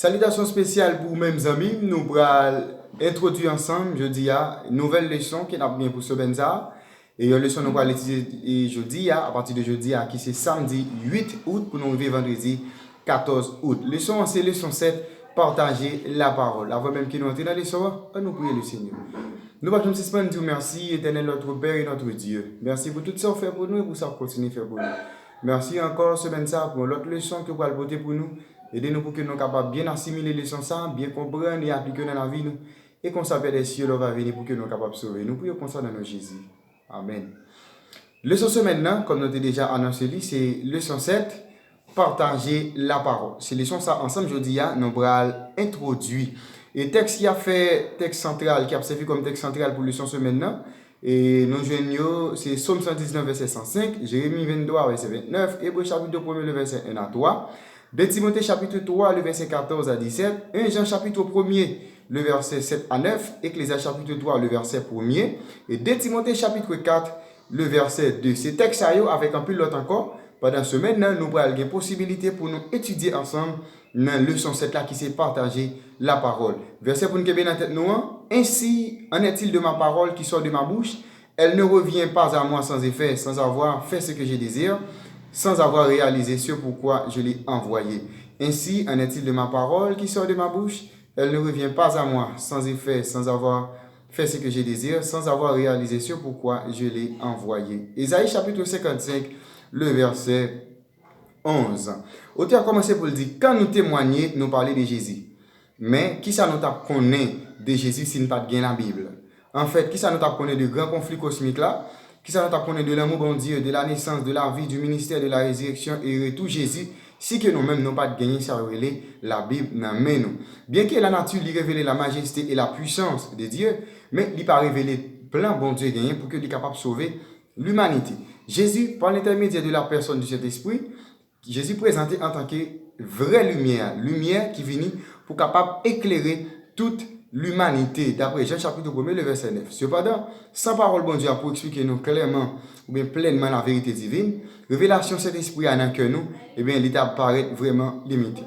Salutations spéciales pour mes amis. Nous allons introduire ensemble, je dis, une nouvelle leçon qui est bien pour ce benza. Et une leçon nous allons étudier jeudi, à partir de jeudi, qui c'est samedi 8 août pour nous arriver vendredi 14 août. Leçon, c'est leçon 7, partager la parole. Avant même qu'il nous entre dans la leçon, nous prions le Seigneur. Nous allons suspendre dire merci, éternel notre Père et notre Dieu. Merci pour tout ça que fait pour nous et pour ça que continue à faire pour nous. Merci encore ce benza pour l'autre leçon que vous allez voter pour nous. Aidez-nous pour que nous soyons capables de bien assimiler les leçons, bien comprendre et appliquer dans la vie. Et qu'on s'appelle des cieux, va venir pour que nous soyons capables de sauver. Nous prions comme ça dans nos Jésus. Amen. Leçon ce maintenant, comme nous avons déjà annoncé, c'est leçon 7, partager la parole. C'est leçon ça ensemble, je dis, nous allons introduire. Et texte qui a fait texte central, qui a servi comme texte central pour leçon ce maintenant, et nous joignons, c'est Psaume 119, verset 105, Jérémie 23, verset 29, Hébreux chapitre 1, le verset 1 à 3. 2 Timothée chapitre 3, le verset 14 à 17, 1 Jean chapitre 1, le verset 7 à 9, Ecclésiaste chapitre 3, le verset 1er, et 2 Timothée chapitre 4, le verset 2. Ces textes avec un peu l'autre encore, pendant ce semaine, nous avons une possibilité pour nous étudier ensemble dans la leçon 7 là qui s'est partagé la parole. Verset pour nous bien en tête nous. Ainsi en est-il de ma parole qui sort de ma bouche, elle ne revient pas à moi sans effet, sans avoir fait ce que je désire, sans avoir réalisé ce pourquoi je l'ai envoyé. Ainsi en est-il de ma parole qui sort de ma bouche, elle ne revient pas à moi sans effet, sans avoir fait ce que je désire, sans avoir réalisé ce pourquoi je l'ai envoyé. Ésaïe chapitre 55, le verset 11. Auteur a commencé pour le dire, quand nous témoignons, nous parlons de Jésus. Mais qui ça nous connaît de Jésus si nous pas de la Bible? En fait, qui ça nous connaît de grands conflits cosmiques là? Qui ça nous connaît de l'amour bon Dieu, de la naissance, de la vie, du ministère, de la résurrection et de tout Jésus? Si que nous-mêmes n'avons pas de gagner, ça révèle la Bible dans nous. Bien que la nature lui révèle la majesté et la puissance de Dieu, mais il pas révéler plein bon Dieu gagné pour qu'il soit capable de sauver l'humanité. Jésus, par l'intermédiaire de la personne du Saint-Esprit, Jésus présenté en tant que vraie lumière, lumière qui vient pour capable éclairer toute l'humanité, d'après Jean chapitre 1, le verset 9. Cependant, sans parole bon Dieu pour expliquer nous clairement ou bien pleinement la vérité divine, révélation cet esprit à dans cœur nous, et bien l'état paraît vraiment limité.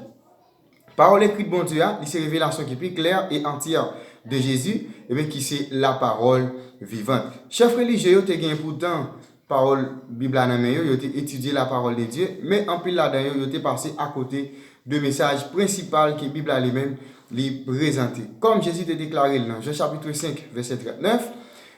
Parole écrite bon Dieu, c'est révélation qui est plus claire et entière de Jésus, et bien qui c'est la parole vivante. Chef religieux, tu as pourtant parole Bible à la main, ils ont étudié la parole de Dieu, mais en plus là-dedans, ils ont passé à côté de message principal que la Bible elle-même lui présente. Comme Jésus te déclaré dans Jean chapitre 5, verset 39,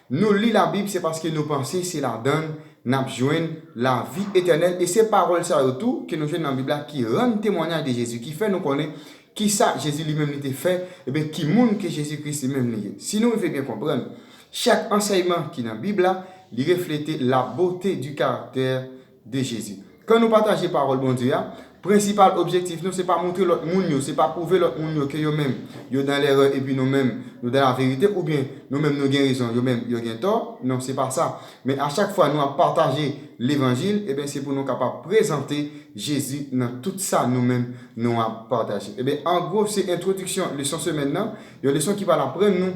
nous lisons la Bible, c'est parce que nos pensées, c'est la donne, nous joignons la vie éternelle. Et ces paroles, ça tout que nous joignons dans la Bible qui rendent témoignage de Jésus, qui fait nous connaître qui ça Jésus lui-même était fait, et bien qui montre que Jésus-Christ lui-même lié. Si nous devons bien comprendre, chaque enseignement qui est dans la Bible, il reflète la beauté du caractère de Jésus. Quand nous partageons la parole bon Dieu, principal objectif, nous, ce n'est pas montrer l'autre monde, ce n'est pas prouver l'autre monde que eux-mêmes, ils sont dans l'erreur et puis nous-mêmes, nous dans la vérité, ou bien nous-mêmes, nous avons raison, eux-mêmes, ils ont tort. Non, ce n'est pas ça. Mais à chaque fois, nous avons partagé l'évangile, et bien c'est pour nous capables de présenter Jésus dans tout ça, nous-mêmes, nous avons partagé. Et bien, en gros, c'est introduction, leçon ce maintenant, il y a une leçon qui va apprendre nous,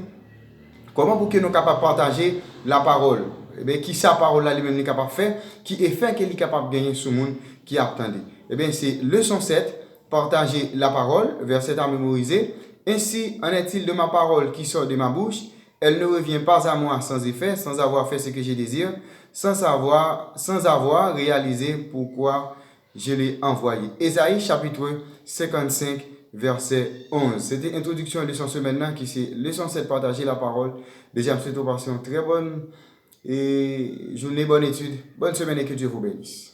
comment pour que nous soyons capables de partager la parole. Eh bien, qui sa parole là lui-même est capable de faire, qui est fait qu'il est capable de gagner ce monde qui attendait. Eh bien, c'est leçon 7, partager la parole, verset à mémoriser. Ainsi en est-il de ma parole qui sort de ma bouche, elle ne revient pas à moi sans effet, sans avoir fait ce que je désire, sans avoir réalisé pourquoi je l'ai envoyé. Ésaïe chapitre 55, verset 11. C'était l'introduction de leçon ce maintenant qui c'est leçon 7, partager la parole. Déjà, je vous souhaite une très bonne et journée, bonne étude, bonne semaine et que Dieu vous bénisse.